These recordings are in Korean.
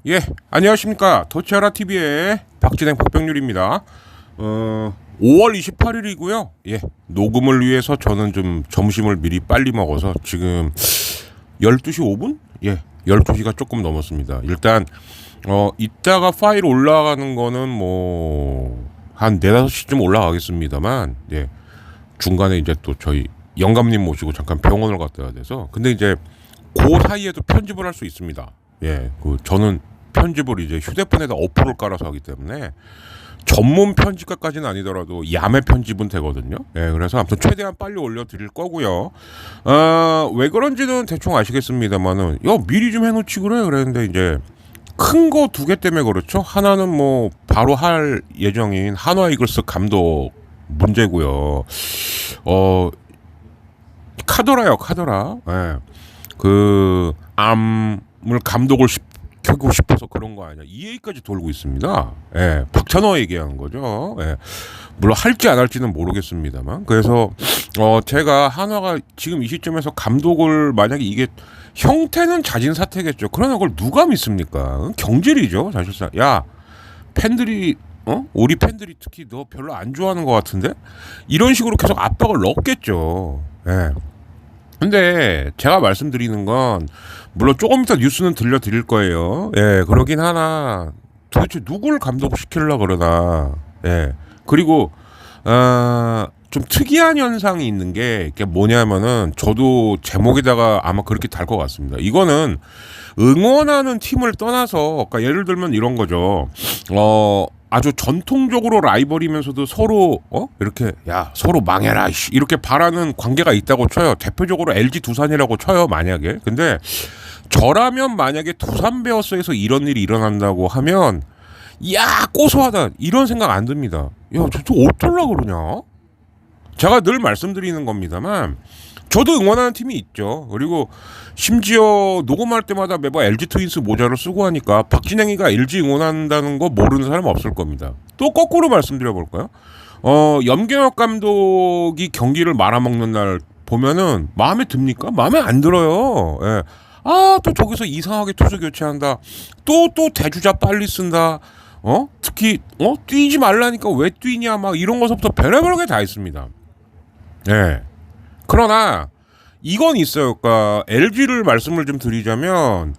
예, 안녕하십니까. 도치하라TV의 박진행 박병률입니다. 5월 28일이고요. 예, 녹음을 위해서 저는 좀 점심을 미리 빨리 먹어서 지금 12시 5분? 예, 12시가 조금 넘었습니다. 일단, 이따가 파일 올라가는 거는 한 4, 5시쯤 올라가겠습니다만, 예, 중간에 이제 또 저희 영감님 모시고 잠깐 병원을 갔다 와야 돼서, 근데 이제 그 사이에도 편집을 할 수 있습니다. 예, 저는 편집을 이제 휴대폰에다 어플을 깔아서 하기 때문에 전문 편집가까지는 아니더라도 야매 편집은 되거든요. 예, 그래서 아무튼 최대한 빨리 올려드릴 거고요. 왜 그런지는 대충 아시겠습니다만은, 미리 좀 해놓지 그랬는데 이제 큰 거 2개 때문에 그렇죠. 하나는 바로 할 예정인 한화 이글스 감독 문제고요. 카더라. 예. 암을 감독을 켜고 싶어서 그런 거 아니야. EA까지 돌고 있습니다. 예, 박찬호 얘기하는 거죠. 예, 물론 할지 안 할지는 모르겠습니다만. 그래서 제가 한화가 지금 이 시점에서 감독을 만약에 이게 형태는 자진 사퇴겠죠. 그러나 그걸 누가 믿습니까? 경질이죠, 사실상. 야, 팬들이 우리 팬들이 특히 너 별로 안 좋아하는 것 같은데 이런 식으로 계속 압박을 넣었겠죠. 예. 근데 제가 말씀드리는 건 물론 조금 이따 뉴스는 들려드릴 거예요. 예, 그러긴 하나 도대체 누굴 감독시키려고 그러나. 예, 그리고 좀 특이한 현상이 있는 게 이게 뭐냐면은 저도 제목에다가 아마 그렇게 달 것 같습니다. 이거는 응원하는 팀을 떠나서, 그러니까 예를 들면 이런 거죠. 아주 전통적으로 라이벌이면서도 서로 이렇게 서로 망해라 이렇게 바라는 관계가 있다고 쳐요. 대표적으로 LG 두산이라고 쳐요, 만약에. 근데 저라면 만약에 두산 베어스에서 이런 일이 일어난다고 하면 고소하다 이런 생각 안 듭니다. 저 어쩌려고 그러냐. 제가 늘 말씀드리는 겁니다만 저도 응원하는 팀이 있죠. 그리고 심지어 녹음할 때마다 매번 LG 트윈스 모자를 쓰고 하니까 박진행이가 LG 응원한다는 거 모르는 사람 없을 겁니다. 또 거꾸로 말씀드려 볼까요? 염경엽 감독이 경기를 말아먹는 날 보면은 마음에 듭니까? 마음에 안 들어요. 예. 또 저기서 이상하게 투수 교체한다. 또 대주자 빨리 쓴다. 특히 뛰지 말라니까 왜 뛰냐 막 이런 것부터 별의별 게 다 있습니다. 예. 그러나 이건 있어요. 그러니까 LG를 말씀을 좀 드리자면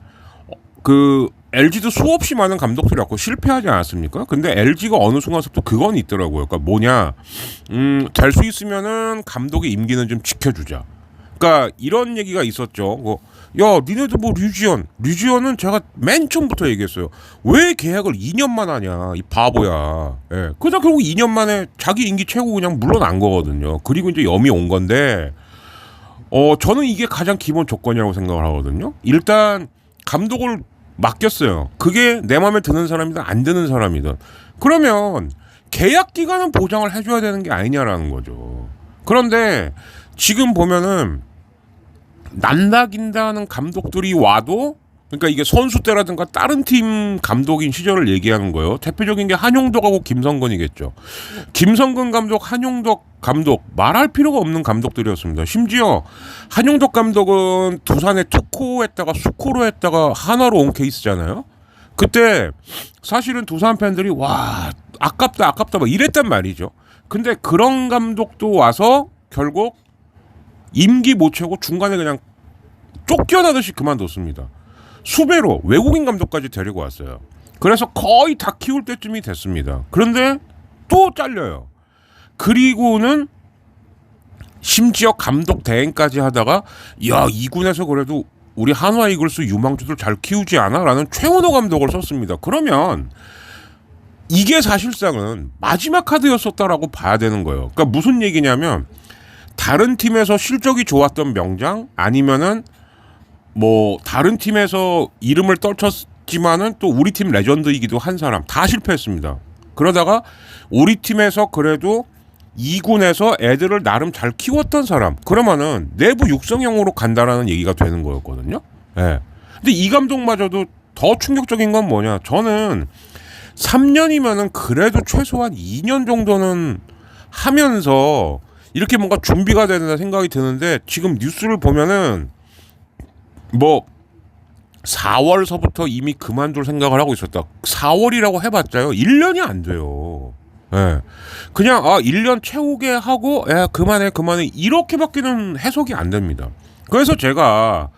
LG도 수없이 많은 감독들이 왔고 실패하지 않았습니까? 근데 LG가 어느 순간부터 그건 있더라고요. 그러니까 뭐냐, 될 수 있으면은 감독의 임기는 좀 지켜주자. 그러니까 이런 얘기가 있었죠. 야, 니네도 뭐 류지연은 제가 맨 처음부터 얘기했어요. 왜 계약을 2년만 하냐, 이 바보야. 예. 그러다 결국 2년 만에 자기 임기 채우고 그냥 물러난 거거든요. 그리고 이제 염이 온 건데, 저는 이게 가장 기본 조건이라고 생각을 하거든요. 일단 감독을 맡겼어요. 그게 내 마음에 드는 사람이든 안 드는 사람이든. 그러면 계약 기간은 보장을 해줘야 되는 게 아니냐라는 거죠. 그런데 지금 보면은 난다긴다는 감독들이 와도, 그러니까 이게 선수 때라든가 다른 팀 감독인 시절을 얘기하는 거예요. 대표적인 게 한용덕하고 김성근이겠죠. 김성근 감독, 한용덕 감독, 말할 필요가 없는 감독들이었습니다. 심지어 한용덕 감독은 두산에 투코 했다가 수코로 했다가 한화로 온 케이스잖아요. 그때 사실은 두산 팬들이 와, 아깝다 막 이랬단 말이죠. 근데 그런 감독도 와서 결국 임기 못 채우고 중간에 그냥 쫓겨나듯이 그만뒀습니다. 수배로 외국인 감독까지 데리고 왔어요. 그래서 거의 다 키울 때쯤이 됐습니다. 그런데 또 잘려요. 그리고는 심지어 감독 대행까지 하다가, 야, 2군에서 그래도 우리 한화 이글스 유망주들 잘 키우지 않아? 라는 최원호 감독을 썼습니다. 그러면 이게 사실상은 마지막 카드였었다라고 봐야 되는 거예요. 그러니까 무슨 얘기냐면, 다른 팀에서 실적이 좋았던 명장, 아니면은 뭐 다른 팀에서 이름을 떨쳤지만은 또 우리 팀 레전드이기도 한 사람, 다 실패했습니다. 그러다가 우리 팀에서 그래도 2군에서 애들을 나름 잘 키웠던 사람, 그러면은 내부 육성형으로 간다라는 얘기가 되는 거였거든요. 예. 근데 이 감독마저도 더 충격적인 건 뭐냐? 저는 3년이면은 그래도 최소한 2년 정도는 하면서 이렇게 뭔가 준비가 되는 생각이 드는데, 지금 뉴스를 보면은 뭐 4월서부터 이미 그만둘 생각을 하고 있었다. 4월이라고 해봤자요, 1년이 안 돼요. 예. 그냥 1년 채우게 하고 그만해 이렇게밖에는 해석이 안 됩니다. 그래서 제가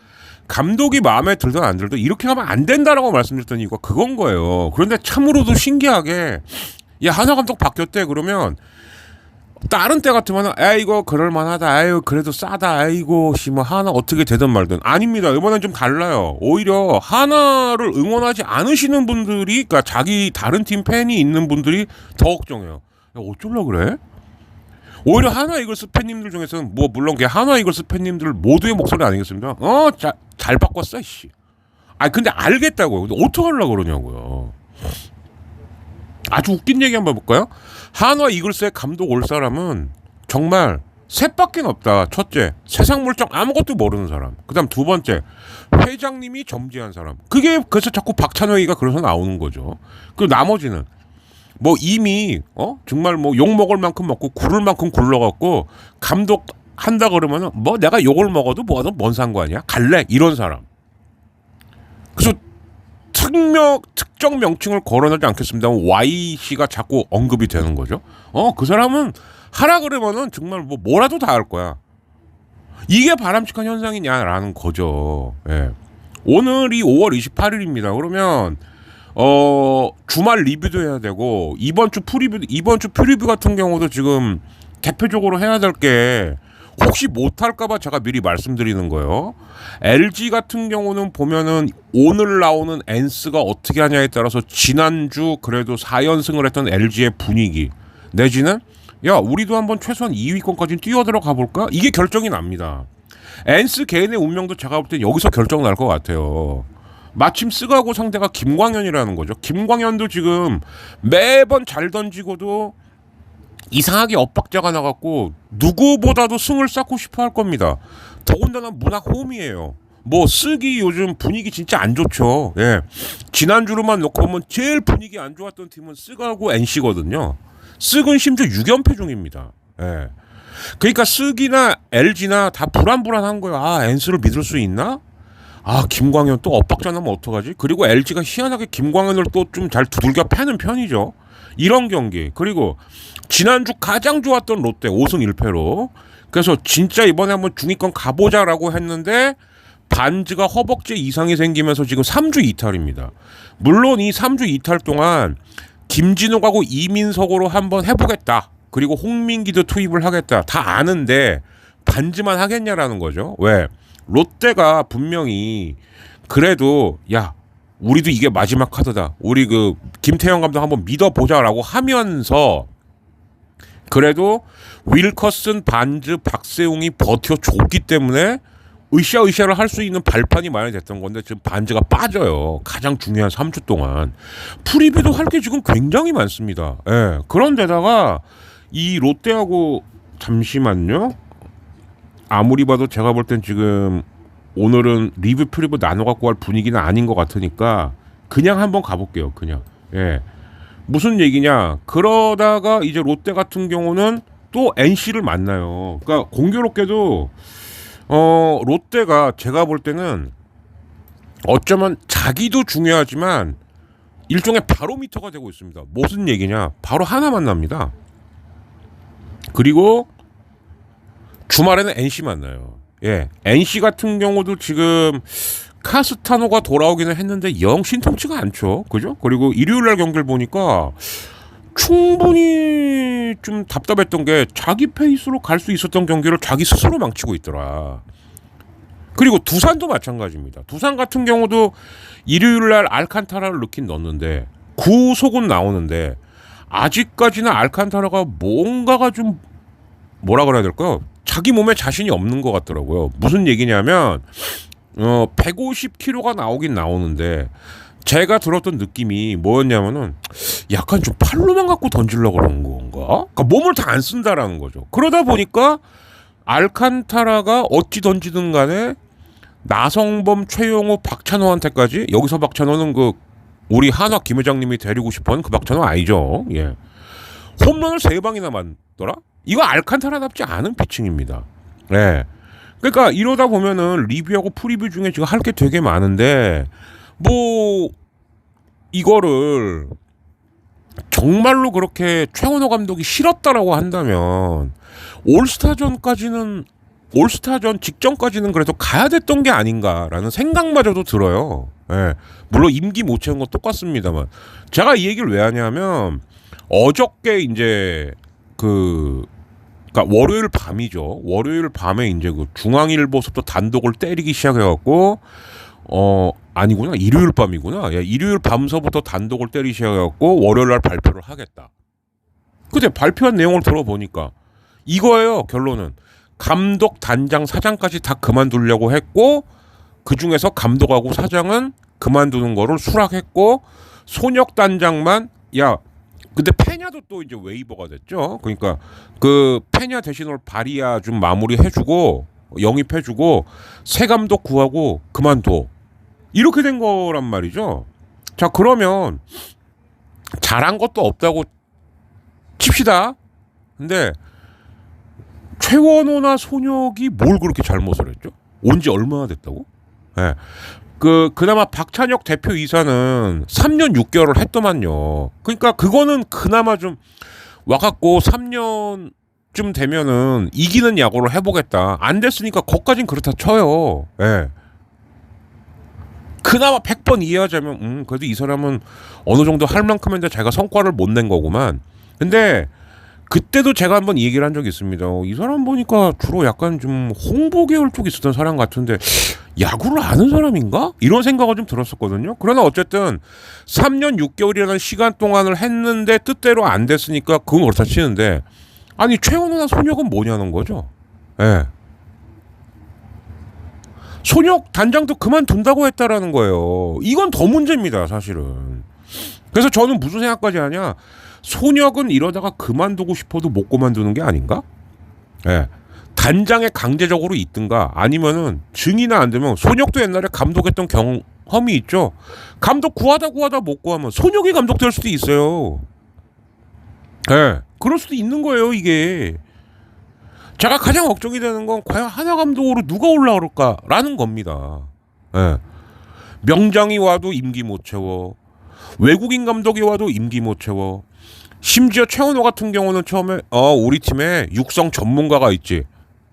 감독이 마음에 들든 안 들든 이렇게 하면 안 된다라고 말씀드렸던 이유가 그건 거예요. 그런데 참으로도 신기하게, 야, 한화 감독 바뀌었대 그러면 다른 때 같으면 이거 그럴만하다, 아유 그래도 싸다, 아이고 뭐 하나 어떻게 되든 말든. 아닙니다. 이번엔 좀 달라요. 오히려 하나를 응원하지 않으시는 분들이, 그러니까 자기 다른 팀 팬이 있는 분들이 더 걱정해요. 야, 어쩌려 그래? 오히려 하나 이글스 팬님들 중에서는 뭐 물론 하나 이글스 팬님들 모두의 목소리 아니겠습니까? 잘 바꿨어 씨. 근데 알겠다고요. 근데 어떡하려고 그러냐고요. 아주 웃긴 얘기 한번 볼까요? 한화 이글스의 감독 올 사람은 정말 셋밖에 없다. 첫째, 세상 물정 아무것도 모르는 사람. 그다음 두 번째, 회장님이 점지한 사람. 그게 그래서 자꾸 박찬호이가 그래서 나오는 거죠. 그 나머지는 뭐 이미 정말 뭐 욕 먹을 만큼 먹고 굴을 만큼 굴러갖고 감독 한다 그러면은 뭐 내가 욕을 먹어도 뭐하든 뭔 상관이야? 갈래? 이런 사람. 그래서 특정 명칭을 거론하지 않겠습니다만 YC가 자꾸 언급이 되는 거죠. 그 사람은 하라 그러면은 정말 뭐 뭐라도 다 할 거야. 이게 바람직한 현상이냐라는 거죠. 예. 오늘이 5월 28일입니다. 그러면 주말 리뷰도 해야 되고 이번 주 프리뷰 같은 경우도 지금 대표적으로 해야 될 게, 혹시 못할까봐 제가 미리 말씀드리는 거예요. LG 같은 경우는 보면은 오늘 나오는 엔스가 어떻게 하냐에 따라서 지난주 그래도 4연승을 했던 LG의 분위기, 내지는 야 우리도 한번 최소한 2위권까지 뛰어들어가 볼까? 이게 결정이 납니다. 엔스 개인의 운명도 제가 볼 땐 여기서 결정 날 것 같아요. 마침 스가고 상대가 김광현이라는 거죠. 김광현도 지금 매번 잘 던지고도 이상하게 엇박자가 나갖고 누구보다도 승을 쌓고 싶어 할 겁니다. 더군다나 문학 홈이에요. 뭐 쓰기 요즘 분위기 진짜 안 좋죠. 예. 지난주로만 놓고 보면 제일 분위기 안 좋았던 팀은 쓰가고 NC거든요. 쓱은 심지어 6연패 중입니다. 예. 그러니까 쓱이나 LG나 다 불안한 거예요. NC를 믿을 수 있나? 김광현 또 엇박자 나면 어떡하지? 그리고 LG가 희한하게 김광현을 또 좀 잘 두들겨 패는 편이죠. 이런 경기. 그리고 지난주 가장 좋았던 롯데 5승 1패로. 그래서 진짜 이번에 한번 중위권 가보자라고 했는데 반즈가 허벅지 이상이 생기면서 지금 3주 이탈입니다. 물론 이 3주 이탈 동안 김진욱하고 이민석으로 한번 해보겠다. 그리고 홍민기도 투입을 하겠다. 다 아는데 반즈만 하겠냐라는 거죠. 왜? 롯데가 분명히 그래도 야 우리도 이게 마지막 카드다. 우리 그 김태형 감독 한번 믿어보자라고 하면서 그래도 윌커슨, 반즈, 박세웅이 버텨줬기 때문에 으쌰으쌰를 할 수 있는 발판이 마련됐던 건데 지금 반즈가 빠져요. 가장 중요한 3주 동안. 프리뷰도 할 게 지금 굉장히 많습니다. 예. 그런데다가 이 롯데하고 잠시만요. 아무리 봐도 제가 볼 땐 지금 오늘은 리뷰 프리뷰 나눠 갖고 할 분위기는 아닌 것 같으니까 그냥 한번 가볼게요. 그냥. 예. 무슨 얘기냐? 그러다가 이제 롯데 같은 경우는 또 NC를 만나요. 그러니까 공교롭게도 롯데가 제가 볼 때는 어쩌면 자기도 중요하지만 일종의 바로미터가 되고 있습니다. 무슨 얘기냐? 바로 하나 만납니다. 그리고 주말에는 NC 만나요. 예, NC 같은 경우도 지금 카스타노가 돌아오기는 했는데 영 신통치가 않죠. 그죠? 그리고 일요일날 경기를 보니까 충분히 좀 답답했던 게 자기 페이스로 갈 수 있었던 경기를 자기 스스로 망치고 있더라. 그리고 두산도 마찬가지입니다. 두산 같은 경우도 일요일날 알칸타라를 넣는데 9속은 나오는데 아직까지는 알칸타라가 뭔가가 좀 뭐라 그래야 될까요? 자기 몸에 자신이 없는 것 같더라고요. 무슨 얘기냐면 150kg가 나오긴 나오는데 제가 들었던 느낌이 뭐였냐면은 약간 좀 팔로만 갖고 던지려고 그러는 건가? 그러니까 몸을 다 안 쓴다라는 거죠. 그러다 보니까 알칸타라가 어찌 던지든 간에 나성범, 최용호, 박찬호한테까지 여기서 박찬호는 그 우리 한화 김 회장님이 데리고 싶어하는 그 박찬호 아니죠. 예. 홈런을 3방이나 맞더라? 이거 알칸타라답지 않은 피칭입니다. 예. 그러니까 이러다 보면은 리뷰하고 프리뷰 중에 지금 할 게 되게 많은데 뭐 이거를 정말로 그렇게 최원호 감독이 싫었다라고 한다면 올스타전 직전까지는 그래도 가야 됐던 게 아닌가라는 생각마저도 들어요. 예. 물론 임기 못 채운 건 똑같습니다만 제가 이 얘기를 왜 하냐면 어저께 이제 그러니까 월요일 밤이죠. 월요일 밤에 이제 그 중앙일보서부터 단독을 때리기 시작해갖고 아니구나 일요일 밤이구나. 야, 일요일 밤서부터 단독을 때리기 시작해갖고 월요일 날 발표를 하겠다. 근데 발표한 내용을 들어보니까 이거예요. 결론은 감독, 단장, 사장까지 다 그만두려고 했고 그 중에서 감독하고 사장은 그만두는 거를 수락했고 손혁 단장만 야 근데 페냐도 또 이제 웨이버가 됐죠. 그러니까 그 페냐 대신으로 바리아 좀 마무리해주고 영입해주고 새 감독 구하고 그만둬. 이렇게 된 거란 말이죠. 자 그러면 잘한 것도 없다고 칩시다. 근데 최원호나 손혁이 뭘 그렇게 잘못을 했죠? 온 지 얼마나 됐다고? 예. 그나마 박찬혁 대표이사는 3년 6개월을 했더만요. 그러니까 그거는 그나마 좀 와갖고 3년쯤 되면은 이기는 야구를 해보겠다. 안 됐으니까 거기까진 그렇다 쳐요. 예. 그나마 100번 이해하자면 그래도 이 사람은 어느 정도 할 만큼인데 자기가 성과를 못 낸 거구만. 근데 그때도 제가 한번 얘기를 한 적이 있습니다. 이 사람 보니까 주로 약간 좀 홍보 계열 쪽에 있었던 사람 같은데 야구를 아는 사람인가? 이런 생각을 좀 들었었거든요. 그러나 어쨌든 3년 6개월이라는 시간 동안을 했는데 뜻대로 안 됐으니까 그건 그렇다 치는데 아니 최원호나 손혁은 뭐냐는 거죠. 예. 손혁 단장도 그만둔다고 했다라는 거예요. 이건 더 문제입니다, 사실은. 그래서 저는 무슨 생각까지 하냐? 손혁은 이러다가 그만두고 싶어도 못 그만두는 게 아닌가? 예. 단장에 강제적으로 있든가 아니면은 증이나 안 되면 손혁도 옛날에 감독했던 경험이 있죠. 감독 구하다 못 구하면 손혁이 감독 될 수도 있어요. 예. 그럴 수도 있는 거예요, 이게. 제가 가장 걱정이 되는 건 과연 하나 감독으로 누가 올라올까라는 겁니다. 예. 명장이 와도 임기 못 채워. 외국인 감독이 와도 임기 못 채워. 심지어 최원호 같은 경우는 처음에 우리 팀에 육성 전문가가 있지.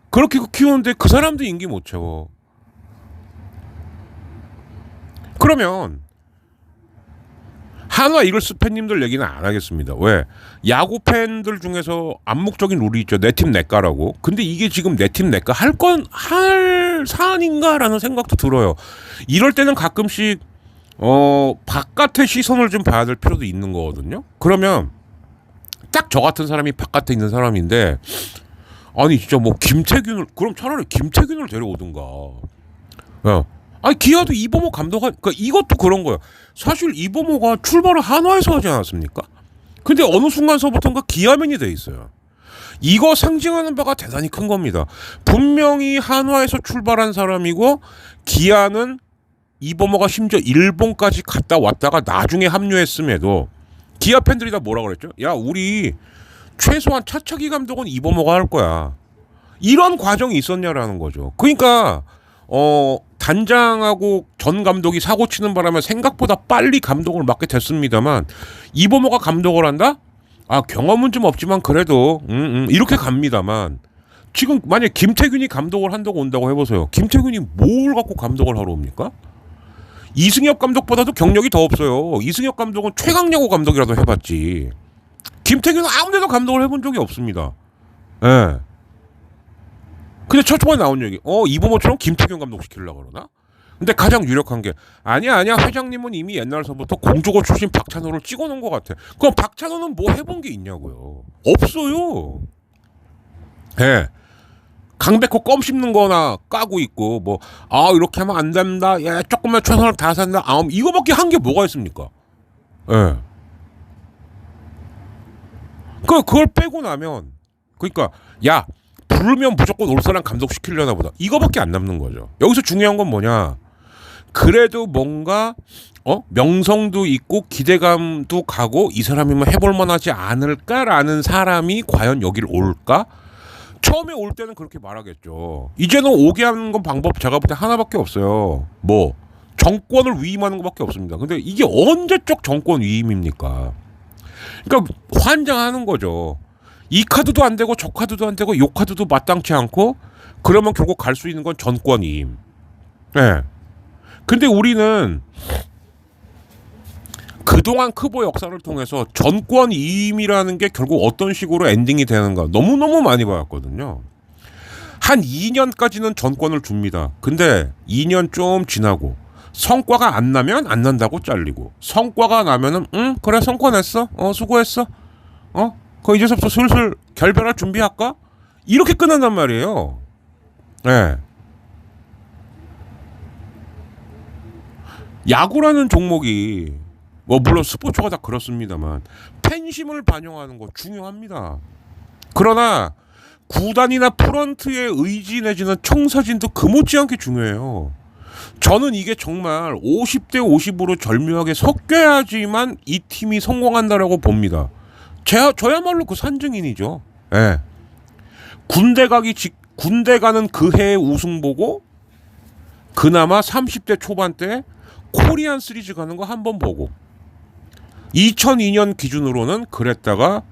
그렇게 키우는데 그 사람도 임기 못 채워. 그러면 한화 이글스 팬님들 얘기는 안 하겠습니다. 왜? 야구 팬들 중에서 암묵적인 룰이 있죠. 내 팀 내가라고. 근데 이게 지금 내 팀 내가 할 사안인가라는 생각도 들어요. 이럴 때는 가끔씩 바깥의 시선을 좀 봐야 될 필요도 있는 거거든요. 그러면 딱 저 같은 사람이 바깥에 있는 사람인데 아니 진짜 뭐 김태균을 그럼 차라리 김태균을 데려오든가. 아니 기아도 이범호 감독한 그러니까 이것도 그런 거예요. 사실 이범호가 출발을 한화에서 하지 않았습니까? 근데 어느 순간서부터인가 기아맨이 돼 있어요. 이거 상징하는 바가 대단히 큰 겁니다. 분명히 한화에서 출발한 사람이고 기아는 이범호가 심지어 일본까지 갔다 왔다가 나중에 합류했음에도 기아 팬들이 다 뭐라 그랬죠? 야 우리 최소한 차차기 감독은 이범호가 할 거야. 이런 과정이 있었냐라는 거죠. 그러니까 단장하고 전 감독이 사고 치는 바람에 생각보다 빨리 감독을 맡게 됐습니다만 이범호가 감독을 한다? 아 경험은 좀 없지만 그래도 이렇게 갑니다만 지금 만약 김태균이 감독을 한다고 온다고 해보세요. 김태균이 뭘 갖고 감독을 하러 옵니까? 이승엽 감독보다도 경력이 더 없어요. 이승엽 감독은 최강야구 감독이라도 해봤지. 김태균은 아무데도 감독을 해본 적이 없습니다. 예. 근데 첫 번에 나온 얘기, 이범호처럼 김태균 감독 시키려고 그러나? 근데 가장 유력한 게, 아니야, 회장님은 이미 옛날서부터 공주고 출신 박찬호를 찍어놓은 것 같아. 그럼 박찬호는 뭐 해본 게 있냐고요. 없어요. 예. 강백호 껌 씹는 거나 까고 있고, 이렇게 하면 안 된다. 야, 조금만 최선을 다한다. 이거밖에 한 게 뭐가 있습니까? 예. 그걸 빼고 나면, 그러니까, 야, 부르면 무조건 올 사람 감독 시키려나 보다. 이거밖에 안 남는 거죠. 여기서 중요한 건 뭐냐? 그래도 뭔가 명성도 있고 기대감도 가고 이 사람이면 해볼 만하지 않을까라는 사람이 과연 여기를 올까? 처음에 올 때는 그렇게 말하겠죠. 이제는 오게 하는 건 방법 제가 볼 때 하나밖에 없어요. 정권을 위임하는 것밖에 없습니다. 근데 이게 언제적 정권 위임입니까? 그러니까 환장하는 거죠. 이 카드도 안 되고 저 카드도 안 되고 요 카드도 마땅치 않고 그러면 결국 갈 수 있는 건 전권임. 네. 근데 우리는 그동안 크보 역사를 통해서 전권임이라는 게 결국 어떤 식으로 엔딩이 되는가 너무너무 많이 봐왔거든요. 한 2년까지는 전권을 줍니다. 근데 2년 좀 지나고 성과가 안 나면 안 난다고 잘리고 성과가 나면은 그래 성과 냈어. 수고했어. 그 이제서부터 슬슬 결별할 준비할까? 이렇게 끝난단 말이에요. 네. 야구라는 종목이 물론 스포츠가 다 그렇습니다만 팬심을 반영하는 거 중요합니다. 그러나 구단이나 프런트의 의지 내지는 청사진도 그 못지않게 중요해요. 저는 이게 정말 50대 50으로 절묘하게 섞여야지만 이 팀이 성공한다라고 봅니다. 저야말로 그 산증인이죠. 예. 군대 가는 그 해의 우승 보고 그나마 30대 초반 때 코리안 시리즈 가는 거 한 번 보고 2002년 기준으로는 그랬다가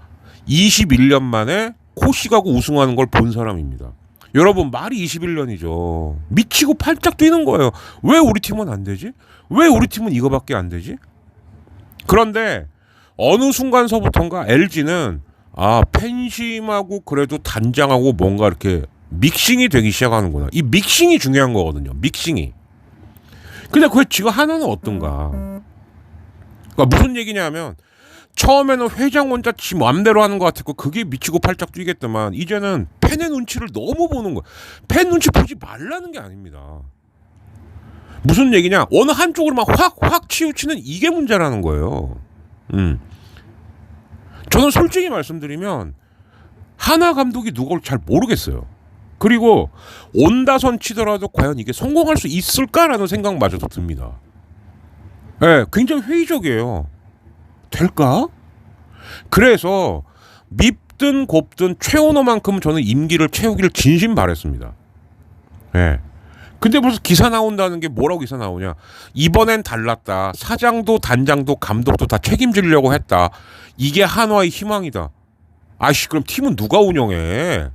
21년 만에 코시가고 우승하는 걸 본 사람입니다. 여러분 말이 21년이죠. 미치고 팔짝 뛰는 거예요. 왜 우리 팀은 안 되지? 왜 우리 팀은 이거밖에 안 되지? 그런데 어느 순간서부턴가 LG는 팬심하고 그래도 단장하고 뭔가 이렇게 믹싱이 되기 시작하는구나. 이 믹싱이 중요한 거거든요. 믹싱이. 근데 그게 지금 하나는 어떤가? 그러니까 무슨 얘기냐면 처음에는 회장 혼자 지 맘대로 하는 것 같았고 그게 미치고 팔짝 뛰겠더만 이제는 팬의 눈치를 너무 보는 거야. 팬 눈치 보지 말라는 게 아닙니다. 무슨 얘기냐? 어느 한쪽으로만 확 치우치는 이게 문제라는 거예요. 저는 솔직히 말씀드리면 하나 감독이 누굴 잘 모르겠어요. 그리고 온다선 치더라도 과연 이게 성공할 수 있을까라는 생각마저도 듭니다. 네, 굉장히 회의적이에요. 될까? 그래서 밉든 곱든 최원호만큼 저는 임기를 채우기를 진심 바랬습니다. 네. 근데 벌써 기사 나온다는 게 뭐라고 기사 나오냐? 이번엔 달랐다. 사장도 단장도 감독도 다 책임지려고 했다. 이게 한화의 희망이다. 아이씨 그럼 팀은 누가 운영해?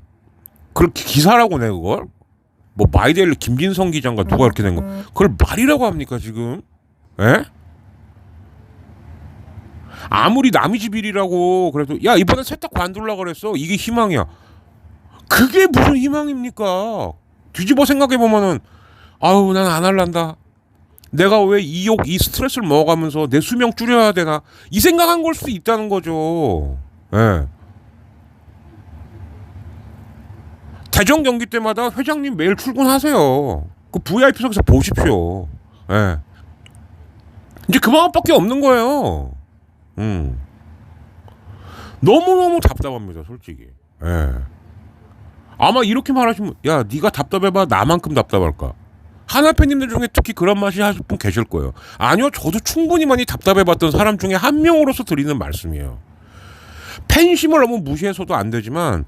그렇게 기사라고 내 그걸? 마이데일리 김진성 기자인가 누가 이렇게 낸 거? 그걸 말이라고 합니까 지금? 예? 아무리 남의 집 일이라고 그래도 야 이번에 세탁 관둘라 그랬어. 이게 희망이야. 그게 무슨 희망입니까? 뒤집어 생각해 보면은 아우 난 안 할란다. 내가 왜 이 욕, 이 스트레스를 먹어가면서 내 수명 줄여야 되나 이 생각한 걸 수도 있다는 거죠. 예. 대전 경기 때마다 회장님 매일 출근하세요. 그 VIP석에서 보십시오. 예. 이제 그 마음밖에 없는 거예요. 너무너무 답답합니다, 솔직히. 예. 아마 이렇게 말하시면 야 네가 답답해봐 나만큼 답답할까. 하나 팬님들 중에 특히 그런 맛이 하실 분 계실 거예요. 아니요, 저도 충분히 많이 답답해봤던 사람 중에 한 명으로서 드리는 말씀이에요. 팬심을 너무 무시해서도 안 되지만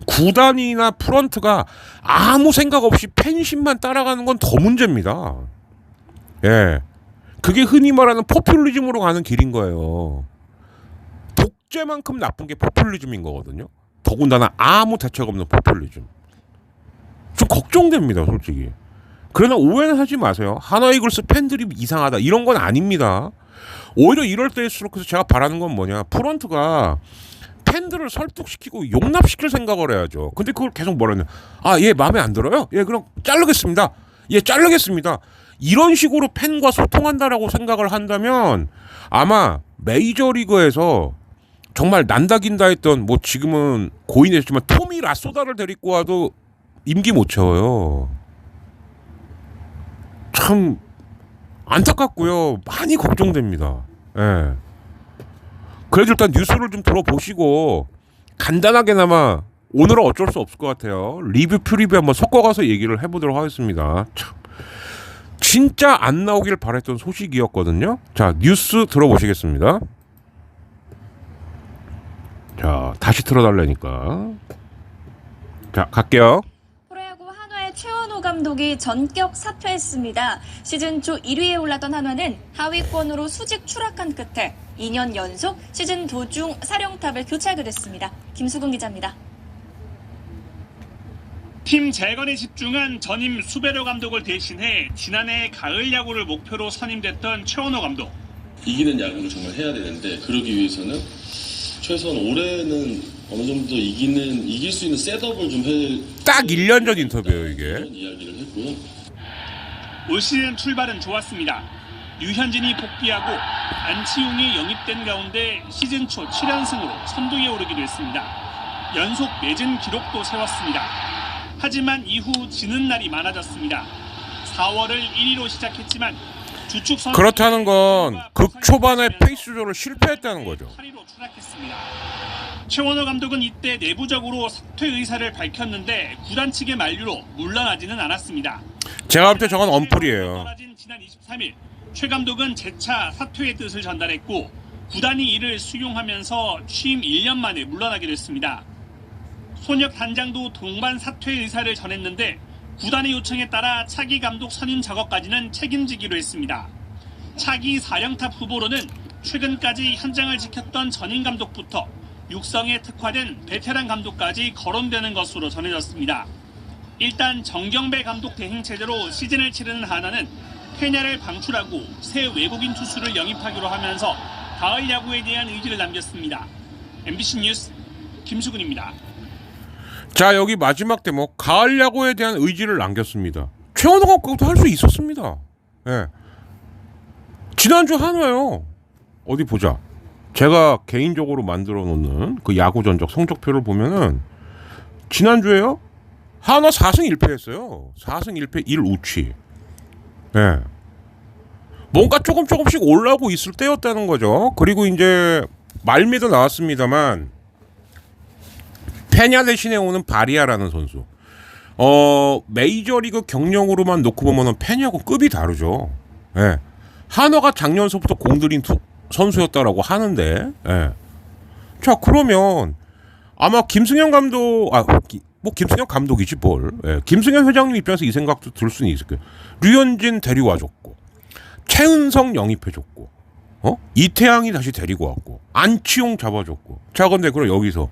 구단이나 프런트가 아무 생각 없이 팬심만 따라가는 건 더 문제입니다. 예, 그게 흔히 말하는 포퓰리즘으로 가는 길인 거예요. 독재만큼 나쁜 게 포퓰리즘인 거거든요. 더군다나 아무 대책 없는 포퓰리즘. 좀 걱정됩니다, 솔직히. 그러나 오해는 하지 마세요. 하나이글스 팬들이 이상하다 이런 건 아닙니다. 오히려 이럴 때일수록 그래서 제가 바라는 건 뭐냐, 프런트가 팬들을 설득시키고 용납시킬 생각을 해야죠. 근데 그걸 계속 뭐라냐, 얘 마음에 안 들어요? 예, 그럼 자르겠습니다. 예, 자르겠습니다. 이런 식으로 팬과 소통한다라고 생각을 한다면 아마 메이저리그에서 정말 난다긴다 했던 뭐 지금은 고인했지만 토미 라소다를 데리고 와도 임기 못 채워요. 참 안타깝고요. 많이 걱정됩니다. 예. 그래도 일단 뉴스를 좀 들어보시고 간단하게나마 오늘은 어쩔 수 없을 것 같아요. 리뷰 프리뷰 한번 섞어가서 얘기를 해보도록 하겠습니다. 참 진짜 안 나오길 바랬던 소식이었거든요. 자, 뉴스 들어보시겠습니다. 자, 다시 틀어달라니까. 자, 갈게요. 최원호 감독이 전격 사퇴했습니다. 시즌 초 1위에 올랐던 한화는 하위권으로 수직 추락한 끝에 2년 연속 시즌 도중 사령탑을 교체하게 됐습니다. 김수근 기자입니다. 팀 재건에 집중한 전임 수베로 감독을 대신해 지난해 가을 야구를 목표로 선임됐던 최원호 감독. 이기는 야구를 정말 해야 되는데 그러기 위해서는 최소한 올해는 어느 정도 이길 수 있는 셋업을 좀 해. 딱 1년 전 인터뷰예요, 이게. 이런 이야기를 했고요. 올 시즌 출발은 좋았습니다. 류현진이 복귀하고 안치홍이 영입된 가운데 시즌 초 7연승으로 선두에 오르기도 했습니다. 연속 매진 기록도 세웠습니다. 하지만 이후 지는 날이 많아졌습니다. 4월을 1위로 시작했지만 주축 선수 그렇다는 건 극 초반에 페이스 조절을 실패했다는 거죠. 8위로 추락했습니다. 최원호 감독은 이때 내부적으로 사퇴 의사를 밝혔는데 구단 측의 만류로 물러나지는 않았습니다. 제가 볼 때 저건 언플이에요. 지난 23일 최 감독은 재차 사퇴의 뜻을 전달했고 구단이 이를 수용하면서 취임 1년 만에 물러나게 됐습니다. 손혁 단장도 동반 사퇴 의사를 전했는데 구단의 요청에 따라 차기 감독 선임 작업까지는 책임지기로 했습니다. 차기 사령탑 후보로는 최근까지 현장을 지켰던 전임 감독부터 육성에 특화된 베테랑 감독까지 거론되는 것으로 전해졌습니다. 일단 정경배 감독 대행 체제로 시즌을 치르는 하나는 페냐를 방출하고 새 외국인 투수를 영입하기로 하면서 가을 야구에 대한 의지를 남겼습니다. MBC 뉴스 김수근입니다. 자, 여기 마지막 대목 가을 야구에 대한 의지를 남겼습니다. 최원호가 그것도 할 수 있었습니다. 예. 지난주 한화요. 어디 보자. 제가 개인적으로 만들어 놓는 그 야구 전적 성적표를 보면은 지난주에요. 한화 4승 1패 했어요. 4승 1패 1우치. 예. 뭔가 조금씩 올라오고 있을 때였다는 거죠. 그리고 이제 말미도 나왔습니다만 페냐 대신에 오는 바리아라는 선수. 메이저리그 경력으로만 놓고 보면은 페냐하고 급이 다르죠. 예. 한화가 작년서부터 공들인 선수였다라고 하는데, 예. 자, 그러면 아마 김승현 감독, 뭐 김승현 감독이지 뭘. 예. 김승현 회장님 입장에서 이 생각도 들 수는 있을 거예요. 류현진 데리고와줬고, 최은성 영입해줬고, 이태양이 다시 데리고 왔고, 안치홍 잡아줬고. 자, 근데 그럼 여기서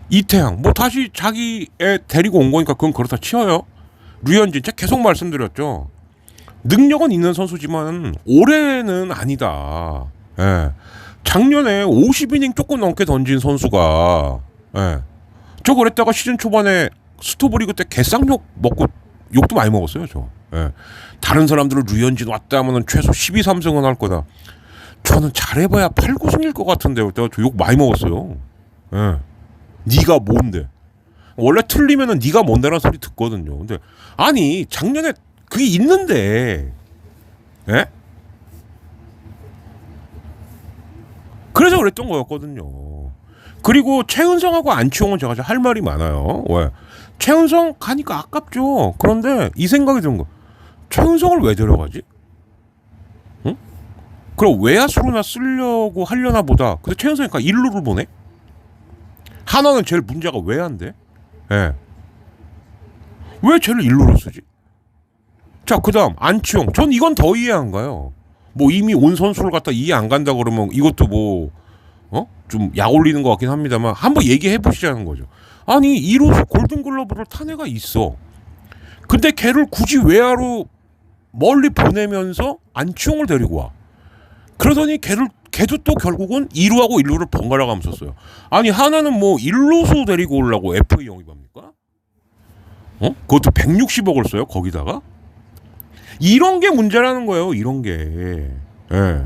이태양 뭐 다시 자기 애 데리고 온 거니까 그건 그렇다 치어요. 류현진 제가 계속 말씀드렸죠. 능력은 있는 선수지만 올해는 아니다. 예. 작년에 50이닝 조금 넘게 던진 선수가 예. 저 그랬다가 시즌 초반에 스토브리그 때 개쌍욕 먹고 욕도 많이 먹었어요. 저. 예. 다른 사람들은 류현진 왔다 하면은 최소 12-3승은 할 거다. 저는 잘해봐야 8-9승일 것 같은데 그때 저 욕 많이 먹었어요. 예. 네가 뭔데? 원래 틀리면은 네가 뭔데라는 소리 듣거든요. 근데 아니 작년에 그게 있는데, 예? 그래서 그랬던 거였거든요. 그리고 최은성하고 안치홍은 제가 할 말이 많아요. 왜? 최은성 가니까 아깝죠. 그런데 이 생각이 드는 거, 최은성을 왜 데려가지? 응? 그럼 외야수로나 쓰려고 하려나 보다. 근데 최은성이니까 일루를 보내? 하나는 제일 문제가 외야인데, 예. 왜 쟤를 일루로 쓰지? 자, 그 다음, 안치홍. 전 이건 더 이해 안 가요. 뭐 이미 온 선수를 갖다 이해 안 간다 그러면 이것도 뭐, 좀 약 올리는 것 같긴 합니다만 한번 얘기해 보시자는 거죠. 아니, 이로써 골든글러브를 탄 애가 있어. 근데 걔를 굳이 외야로 멀리 보내면서 안치홍을 데리고 와. 그러더니 걔도 또 결국은 2루하고 1루를 번갈아 가면서 썼어요. 아니, 하나는 뭐 1루수 데리고 오려고 FA 영입합니까? 그것도 160억을 써요, 거기다가? 이런 게 문제라는 거예요. 이런 게. 예.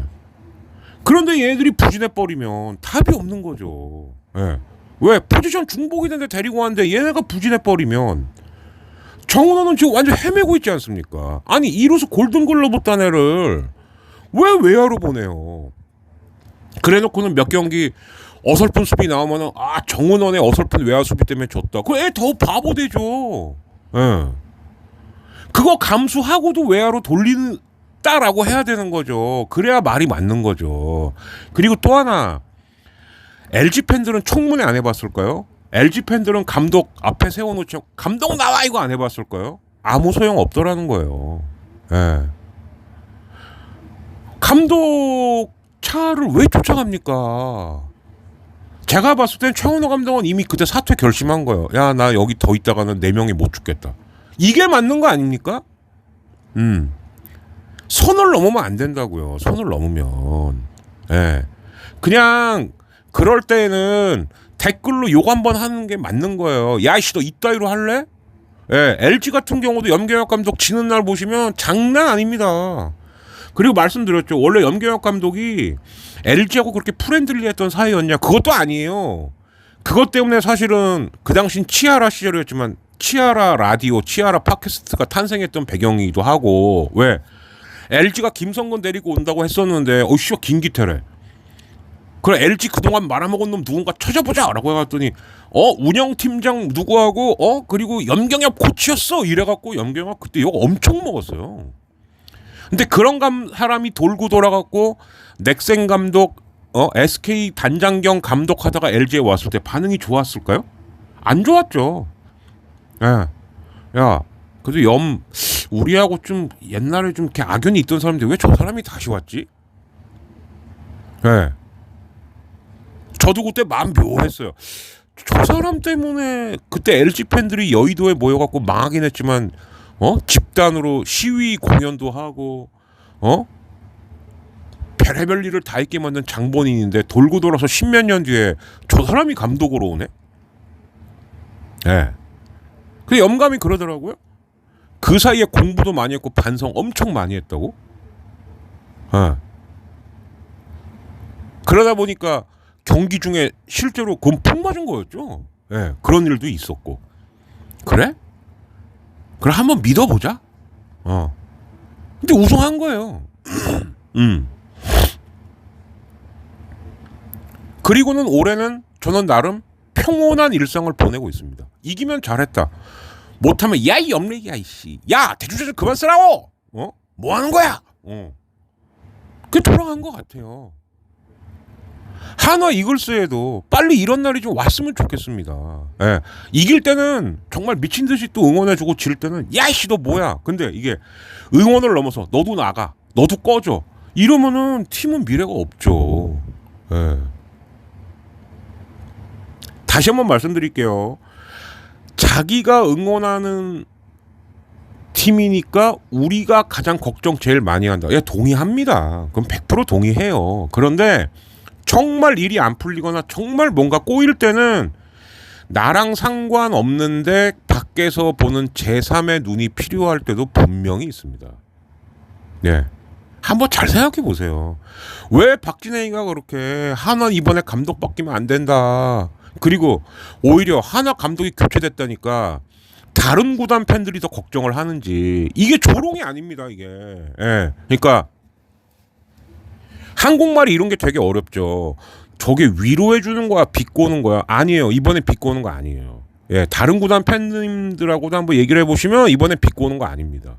그런데 얘들이 부진해버리면 답이 없는 거죠. 예. 왜? 포지션 중복이던데 데리고 왔는데 얘네가 부진해버리면 정은호는 지금 완전 헤매고 있지 않습니까? 아니, 이로써 골든글러브 딴 애를 왜 외야로 보내요? 그래놓고는 몇 경기 어설픈 수비 나오면은 정은원의 어설픈 외야 수비 때문에 졌다. 그 애 더 바보 되죠. 예. 그거 감수하고도 외야로 돌린다라고 해야 되는 거죠. 그래야 말이 맞는 거죠. 그리고 또 하나, LG 팬들은 청문회 안 해봤을까요? LG 팬들은 감독 앞에 세워놓죠. 감독 나와 이거 안 해봤을까요? 아무 소용 없더라는 거예요. 예. 감독 차를 왜 쫓아갑니까? 제가 봤을 땐 최원호 감독은 이미 그때 사퇴 결심한 거예요. 야, 나 여기 더 있다가는 4명이 못 죽겠다. 이게 맞는 거 아닙니까? 선을 넘으면 안 된다고요. 선을 넘으면. 예. 그냥 그럴 때는 댓글로 욕 한번 하는 게 맞는 거예요. 야, 이씨, 너 이따위로 할래? 예. LG 같은 경우도 염경엽 감독 지는 날 보시면 장난 아닙니다. 그리고 말씀드렸죠. 원래 염경엽 감독이 LG하고 그렇게 프렌들리했던 사이였냐? 그것도 아니에요. 그것 때문에 사실은 그 당신 치아라 시절이었지만 치아라 라디오, 치아라 팟캐스트가 탄생했던 배경이기도 하고, 왜? LG가 김성근 데리고 온다고 했었는데, 씨발, 김기태래. 그래, LG 그동안 말아먹은 놈 누군가 찾아보자! 라고 해봤더니, 운영팀장 누구하고, 그리고 염경엽 코치였어! 이래갖고 염경엽 그때 욕 엄청 먹었어요. 근데 그런 사람이 돌고 돌아갔고, 넥센 감독, SK 단장경 감독 하다가 LG에 왔을 때 반응이 좋았을까요? 안 좋았죠. 예. 야, 그래도 우리하고 좀 옛날에 좀 이렇게 악연이 있던 사람인데 왜 저 사람이 다시 왔지? 예. 저도 그때 마음 묘했어요. 저 사람 때문에 그때 LG 팬들이 여의도에 모여갖고 망하긴 했지만, 집단으로 시위 공연도 하고, 별의별 일을 다 있게 만든 장본인인데 돌고 돌아서 10몇 년 뒤에 저 사람이 감독으로 오네? 예. 그 영감이 그러더라고요. 그 사이에 공부도 많이 했고 반성 엄청 많이 했다고. 그러다 보니까 경기 중에 실제로 폼 맞은 거였죠. 예, 그런 일도 있었고. 그래? 그래, 한번 믿어보자. 근데 우승한 거예요. 그리고는 올해는 저는 나름 평온한 일상을 보내고 있습니다. 이기면 잘했다. 못하면 야, 이 염래기야, 이씨. 야, 대주제를 그만 쓰라고. 뭐 하는 거야? 그게 돌아간 것 같아요. 한화 이글스에도 빨리 이런 날이 좀 왔으면 좋겠습니다. 예. 이길 때는 정말 미친 듯이 또 응원해주고 질 때는 야, 이씨, 너 뭐야? 근데 이게 응원을 넘어서 너도 나가, 너도 꺼져. 이러면은 팀은 미래가 없죠. 예. 다시 한번 말씀드릴게요. 자기가 응원하는 팀이니까 우리가 가장 걱정 제일 많이 한다. 야, 동의합니다. 그럼 100% 동의해요. 그런데 정말 일이 안 풀리거나 정말 뭔가 꼬일 때는 나랑 상관없는데 밖에서 보는 제3의 눈이 필요할 때도 분명히 있습니다. 네. 한번 잘 생각해 보세요. 왜 박진행이가 그렇게 한화 이번에 감독 바뀌면 안 된다. 그리고 오히려 한화 감독이 교체됐다니까 다른 구단 팬들이 더 걱정을 하는지. 이게 조롱이 아닙니다, 이게. 예. 그러니까 한국말이 이런 게 되게 어렵죠. 저게 위로해 주는 거야, 비꼬는 거야? 아니에요. 이번에 비꼬는 거 아니에요. 예, 다른 구단 팬님들하고도 한번 얘기를 해보시면 이번에 비꼬는 거 아닙니다.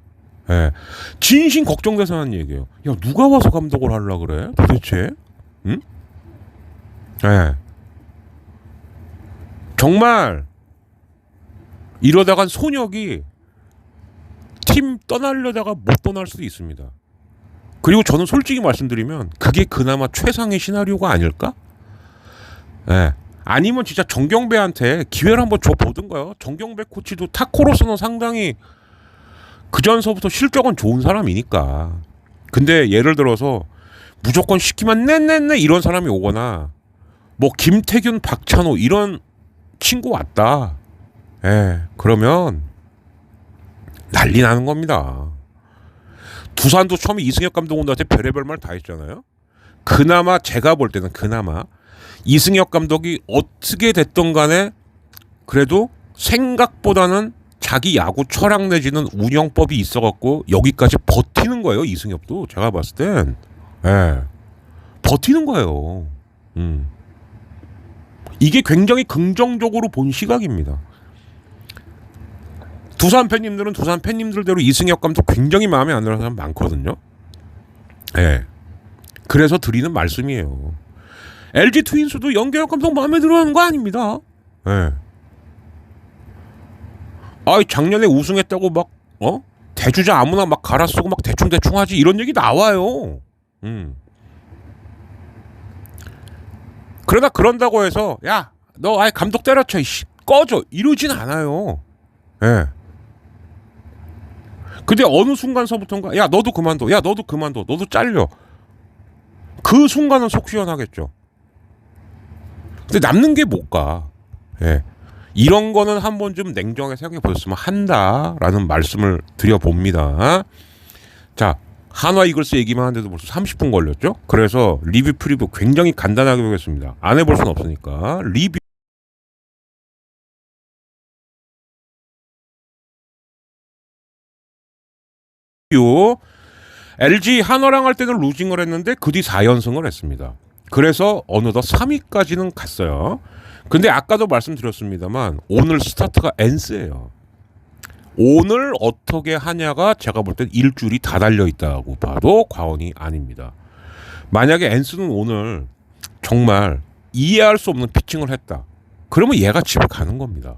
예, 진심 걱정돼서 하는 얘기예요. 야, 누가 와서 감독을 하려 그래? 도대체? 응? 예. 정말 이러다간 손혁이 팀 떠나려다가 못 떠날 수도 있습니다. 그리고 저는 솔직히 말씀드리면 그게 그나마 최상의 시나리오가 아닐까? 예. 아니면 진짜 정경배한테 기회를 한번 줘보든가요. 정경배 코치도 타코로서는 상당히 그전서부터 실적은 좋은 사람이니까. 근데 예를 들어서 무조건 시키면 네네네 이런 사람이 오거나 뭐 김태균, 박찬호 이런 친구 왔다. 예, 그러면 난리 나는 겁니다. 두산도 처음에 이승엽 감독 온다한테 별의별 말 다 했잖아요. 그나마 제가 볼 때는 그나마 이승엽 감독이 어떻게 됐던 간에 그래도 생각보다는 자기 야구 철학 내지는 운영법이 있어갖고 여기까지 버티는 거예요. 이승엽도 제가 봤을 땐 예, 버티는 거예요. 이게 굉장히 긍정적으로 본 시각입니다. 두산 팬님들은 두산 팬님들대로 이승엽 감독 굉장히 마음에 안 드는 사람 많거든요. 예, 그래서 드리는 말씀이에요. LG 트윈스도 연계혁 감독 마음에 들어하는 거 아닙니다. 예. 아, 작년에 우승했다고 막 대주자 아무나 막 갈아 쓰고 막 대충 하지 이런 얘기 나와요. 그러다 그런다고 해서 야, 너 아예 감독 때려쳐 이씨 꺼져 이러진 않아요. 예. 근데 어느 순간서부터인가 야 너도 그만둬, 야 너도 그만둬, 너도 잘려. 그 순간은 속 시원하겠죠. 근데 남는 게 뭘까? 예. 이런 거는 한 번쯤 냉정하게 생각해 보셨으면 한다라는 말씀을 드려봅니다. 자, 한화 이글스 얘기만 하는데도 벌써 30분 걸렸죠? 그래서 리뷰 프리뷰 굉장히 간단하게 보겠습니다. 안 해볼 수는 없으니까. 리뷰 LG 한화랑 할 때는 루징을 했는데 그 뒤 4연승을 했습니다. 그래서 어느덧 3위까지는 갔어요. 근데 아까도 말씀드렸습니다만 오늘 스타트가 엔스예요. 오늘 어떻게 하냐가 제가 볼 땐 일주일이 다 달려있다고 봐도 과언이 아닙니다. 만약에 엔스는 오늘 정말 이해할 수 없는 피칭을 했다. 그러면 얘가 집에 가는 겁니다.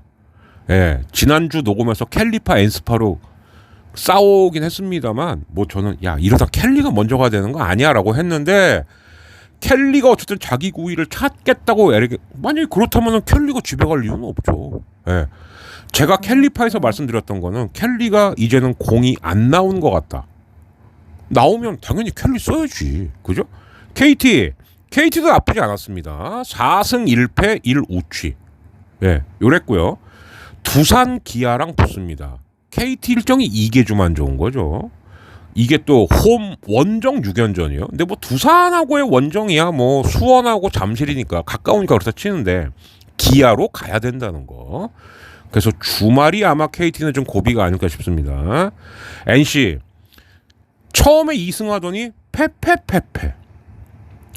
예, 지난주 녹음에서 캘리파 엔스파로 싸우긴 했습니다만 뭐 저는 야 이러다 켈리가 먼저 가야 되는 거 아니야 라고 했는데 켈리가 어쨌든 자기 구위를 찾겠다고 만약에 그렇다면 켈리가 집에 갈 이유는 없죠. 예. 제가 켈리파에서 말씀드렸던 거는 켈리가 이제는 공이 안 나오는 것 같다. 나오면 당연히 켈리 써야지. 그죠? KT도 나쁘지 않았습니다. 4승 1패 1우치. 예, 요랬고요. 두산 기아랑 붙습니다. KT 일정이 2개주만 좋은 거죠. 이게 또 홈 원정 6연전이요. 근데 뭐 두산하고의 원정이야 뭐 수원하고 잠실이니까 가까우니까 그렇다 치는데 기아로 가야 된다는 거. 그래서 주말이 아마 KT는 좀 고비가 아닐까 싶습니다. NC 처음에 2승하더니 패패.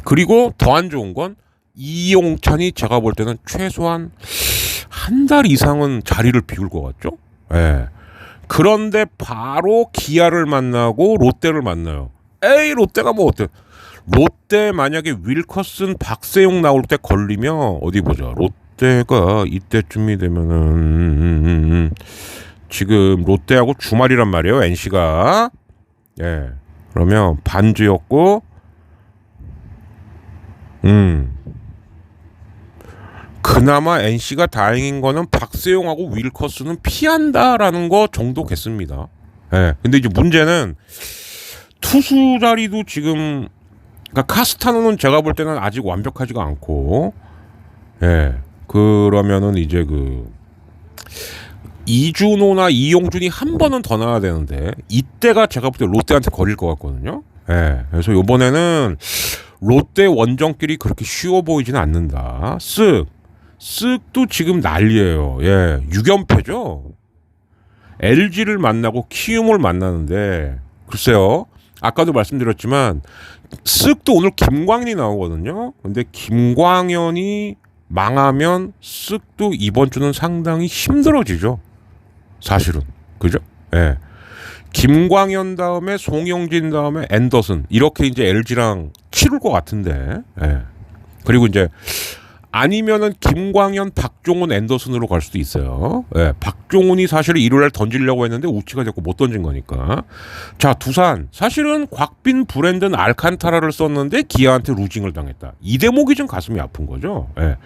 그리고 더 안 좋은 건 이용찬이 제가 볼 때는 최소한 한 달 이상은 자리를 비울 것 같죠. 예. 그런데 바로 기아를 만나고 롯데를 만나요. 에이 롯데가 뭐 어때? 롯데 만약에 윌커슨, 박세용 나올 때 걸리면 어디 보자. 롯데가 이때쯤이 되면은 지금 롯데하고 주말이란 말이에요. NC가. 예. 그러면 반주였고 그나마 NC가 다행인 거는 박세용하고 윌커스는 피한다라는 거 정도겠습니다. 예. 근데 이제 문제는 투수 자리도 지금 그러니까 카스타노는 제가 볼 때는 아직 완벽하지가 않고 예. 그러면은 이제 그 이준호나 이용준이 한 번은 더 나와야 되는데 이때가 제가 볼 때 롯데한테 걸릴 것 같거든요. 예. 그래서 이번에는 롯데 원정길이 그렇게 쉬워 보이지는 않는다. 쓱도 지금 난리예요. 예. 6연패죠. LG를 만나고 키움을 만나는데 글쎄요. 아까도 말씀드렸지만 쓱도 오늘 김광현이 나오거든요. 근데 김광현이 망하면 쓱도 이번 주는 상당히 힘들어지죠. 사실은. 그죠? 예. 김광현 다음에 송영진 다음에 앤더슨 이렇게 이제 LG랑 치를 것 같은데. 예. 그리고 이제 아니면은 김광현, 박종훈, 앤더슨으로 갈 수도 있어요. 예, 박종훈이 사실은 일요일날 던지려고 했는데 우치가 됐고 못 던진 거니까. 자, 두산 사실은 곽빈, 브랜든, 알칸타라를 썼는데 기아한테 루징을 당했다. 이 대목이 좀 가슴이 아픈 거죠. 예.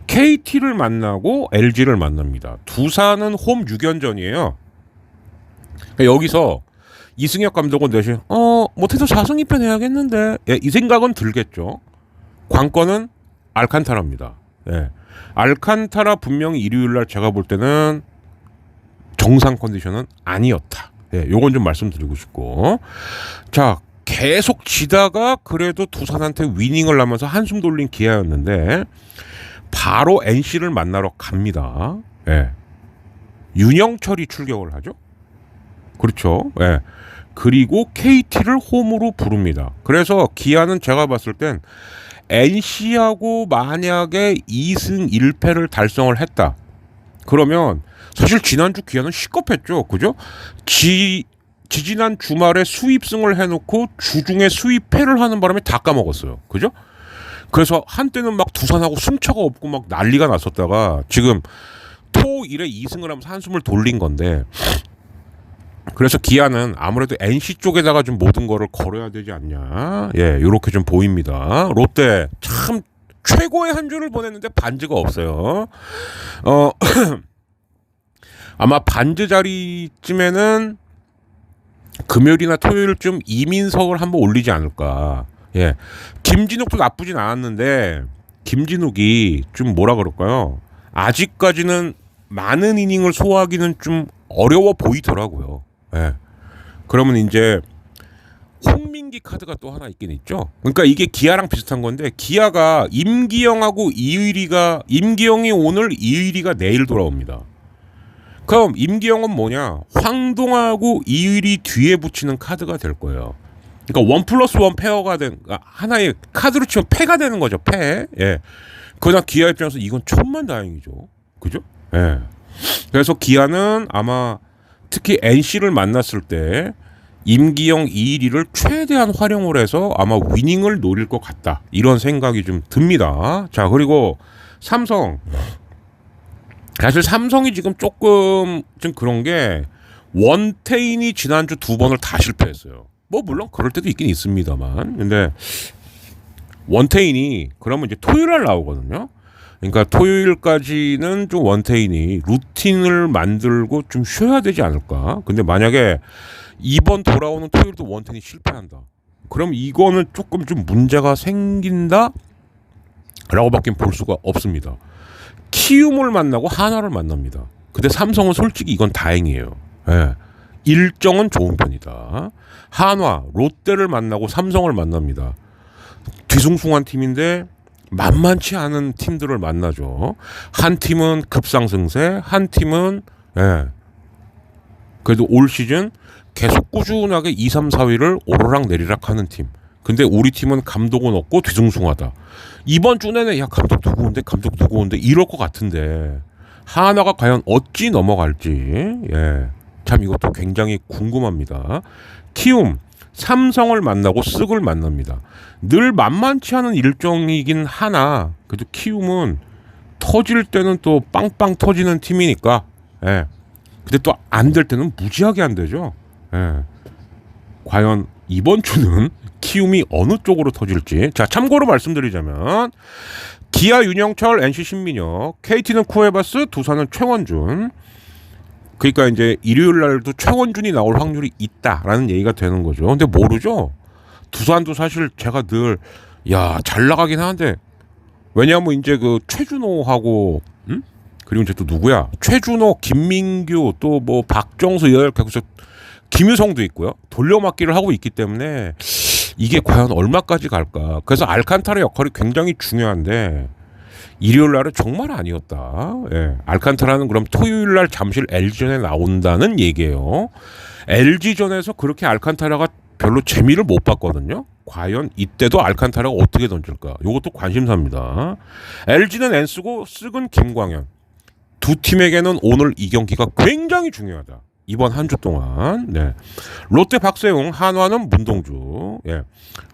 KT를 만나고 LG를 만납니다. 두산은 홈 6연전이에요. 그러니까 여기서 이승엽 감독은 대신 못해도 4승 2패 해야겠는데 예, 이 생각은 들겠죠. 관건은 알칸타라입니다. 예. 알칸타라 분명히 일요일날 제가 볼 때는 정상 컨디션은 아니었다. 예, 요건 좀 말씀드리고 싶고. 자, 계속 지다가 그래도 두산한테 위닝을 하면서 한숨 돌린 기아였는데 바로 NC를 만나러 갑니다. 예. 윤영철이 출격을 하죠. 그렇죠. 예. 그리고 KT를 홈으로 부릅니다. 그래서 기아는 제가 봤을 땐 NC하고 만약에 2승 1패를 달성을 했다. 그러면 사실 지난주 기아는 시겁했죠. 그죠? 지지난 주말에 수입승을 해놓고 주중에 수입패를 하는 바람에 다 까먹었어요. 그죠? 그래서 한때는 막 두산하고 승차가 없고 막 난리가 났었다가 지금 토일에 2승을 하면서 한숨을 돌린 건데 그래서 기아는 아무래도 NC 쪽에다가 좀 모든 거를 걸어야 되지 않냐. 예, 요렇게 좀 보입니다. 롯데 참 최고의 한 주를 보냈는데 반즈가 없어요. 아마 반즈 자리쯤에는 금요일이나 토요일쯤 이민석을 한번 올리지 않을까. 예, 김진욱도 나쁘진 않았는데 김진욱이 좀 뭐라 그럴까요? 아직까지는 많은 이닝을 소화하기는 좀 어려워 보이더라고요. 예. 그러면 이제 홍민기 카드가 또 하나 있긴 있죠. 그러니까 이게 기아랑 비슷한 건데 기아가 임기영하고 임기영이 오늘 이의리가 내일 돌아옵니다. 그럼 임기영은 뭐냐? 황동하고 이의리 뒤에 붙이는 카드가 될 거예요. 그러니까 1+1 페어가 된 하나의 카드로 치면 패가 되는 거죠. 패. 예. 그러나 기아 입장에서 이건 천만다행이죠. 그죠? 예. 그래서 기아는 아마 특히 NC를 만났을 때 임기영, 이일이를 최대한 활용을 해서 아마 위닝을 노릴 것 같다. 이런 생각이 좀 듭니다. 자, 그리고 삼성. 사실 삼성이 지금 조금 좀 그런 게 원태인이 지난주 2번을 다 실패했어요. 뭐 물론 그럴 때도 있긴 있습니다만. 근데 원태인이 그러면 이제 토요일날 나오거든요. 그러니까 토요일까지는 좀 원태인이 루틴을 만들고 좀 쉬어야 되지 않을까. 근데 만약에 이번 돌아오는 토요일도 원태인이 실패한다. 그럼 이거는 조금 좀 문제가 생긴다? 라고 밖에 볼 수가 없습니다. 키움을 만나고 하나를 만납니다. 근데 삼성은 솔직히 이건 다행이에요. 예. 일정은 좋은 편이다. 한화, 롯데를 만나고 삼성을 만납니다. 뒤숭숭한 팀인데 만만치 않은 팀들을 만나죠. 한 팀은 급상승세, 한 팀은 그래도 올 시즌 계속 꾸준하게 2, 3, 4위를 오르락 내리락 하는 팀. 근데 우리 팀은 감독은 없고 뒤숭숭하다. 이번 주 내내 야 감독 누구 온데 이럴 것 같은데 하나가 과연 어찌 넘어갈지 예. 참 이것도 굉장히 궁금합니다. 키움 삼성을 만나고 쓱을 만납니다. 늘 만만치 않은 일정이긴 하나 그래도 키움은 터질 때는 또 빵빵 터지는 팀이니까 예. 근데 또 안 될 때는 무지하게 안 되죠. 예. 과연 이번 주는 키움이 어느 쪽으로 터질지. 자, 참고로 말씀드리자면 기아 윤영철, NC 신민혁, KT는 쿠에바스, 두산은 최원준, 그러니까 이제 일요일 날도 최원준이 나올 확률이 있다라는 얘기가 되는 거죠. 근데 모르죠. 두산도 사실 제가 늘 잘 나가긴 하는데 왜냐하면 이제 그 최준호하고 그리고 이제 또 누구야? 최준호, 김민규 또 뭐 박정수 이렇게 해서 김유성도 있고요. 돌려막기를 하고 있기 때문에 이게 과연 얼마까지 갈까? 그래서 알칸타라 역할이 굉장히 중요한데 일요일 날은 정말 아니었다. 예. 알칸타라는 그럼 토요일 날 잠실 LG전에 나온다는 얘기예요. LG전에서 그렇게 알칸타라가 별로 재미를 못 봤거든요. 과연 이때도 알칸타라가 어떻게 던질까? 이것도 관심사입니다. LG는 N쓰고 쓱은 김광현. 두 팀에게는 오늘 이 경기가 굉장히 중요하다. 이번 한 주 동안. 네. 롯데 박세웅, 한화는 문동주. 예.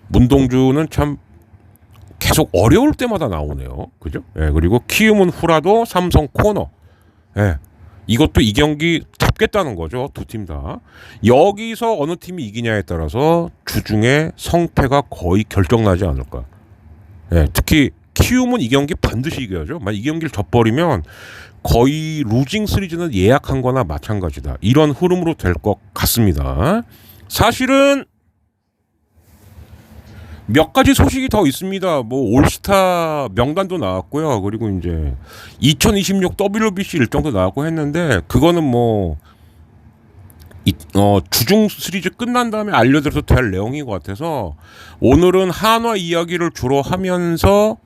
문동주는 참 계속 어려울 때마다 나오네요. 그죠? 예. 그리고 키움은 후라도, 삼성 코너. 예. 이것도 이 경기 잡겠다는 거죠. 두 팀 다. 여기서 어느 팀이 이기냐에 따라서 주중에 성패가 거의 결정나지 않을까. 예. 특히 키움은 이 경기 반드시 이겨야죠. 만약 이 경기를 져버리면 거의 루징 시리즈는 예약한 거나 마찬가지다. 이런 흐름으로 될 것 같습니다. 사실은 몇 가지 소식이 더 있습니다. 뭐 올스타 명단도 나왔고요. 그리고 이제 2026 WBC 일정도 나왔고 했는데 그거는 뭐 주중 시리즈 끝난 다음에 알려드려도 될 내용인 것 같아서 오늘은 한화 이야기를 주로 하면서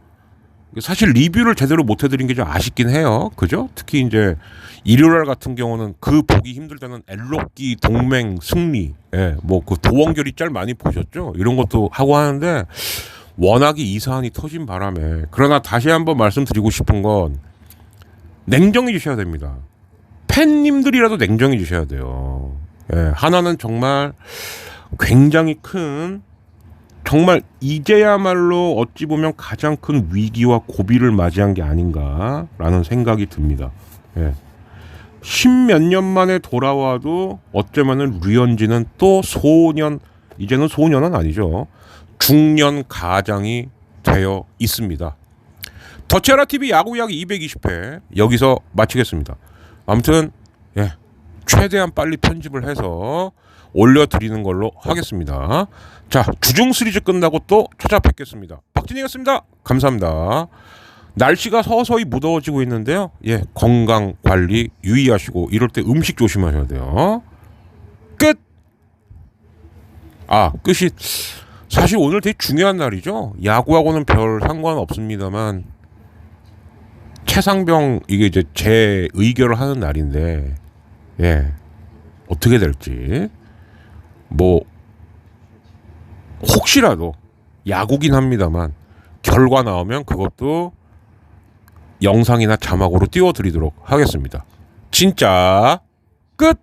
사실 리뷰를 제대로 못 해드린 게 좀 아쉽긴 해요. 그죠? 특히 이제 일요일 같은 경우는 그 보기 힘들 때는 엘로끼 동맹 승리, 뭐 그 도원결이 짤 많이 보셨죠? 이런 것도 하고 하는데 워낙에 이 사안이 터진 바람에 그러나 다시 한번 말씀드리고 싶은 건 냉정해 주셔야 됩니다. 팬님들이라도 냉정해 주셔야 돼요. 하나는 정말 굉장히 큰 정말 이제야말로 어찌 보면 가장 큰 위기와 고비를 맞이한 게 아닌가라는 생각이 듭니다. 십몇 년 만에 돌아와도 어쩌면은 류현진은 또 소년, 이제는 소년은 아니죠. 중년 가장이 되어 있습니다. 더체라TV 야구 이야기 220회 여기서 마치겠습니다. 아무튼 최대한 빨리 편집을 해서 올려드리는 걸로 하겠습니다. 자, 주중 시리즈 끝나고 또 찾아뵙겠습니다. 박진희였습니다. 감사합니다. 날씨가 서서히 무더워지고 있는데요. 건강 관리 유의하시고 이럴 때 음식 조심하셔야 돼요. 끝! 끝이 사실 오늘 되게 중요한 날이죠. 야구하고는 별 상관없습니다만 최상병 이게 이제 재의결을 하는 날인데 어떻게 될지 뭐 혹시라도 야구긴 합니다만 결과 나오면 그것도 영상이나 자막으로 띄워드리도록 하겠습니다. 진짜 끝!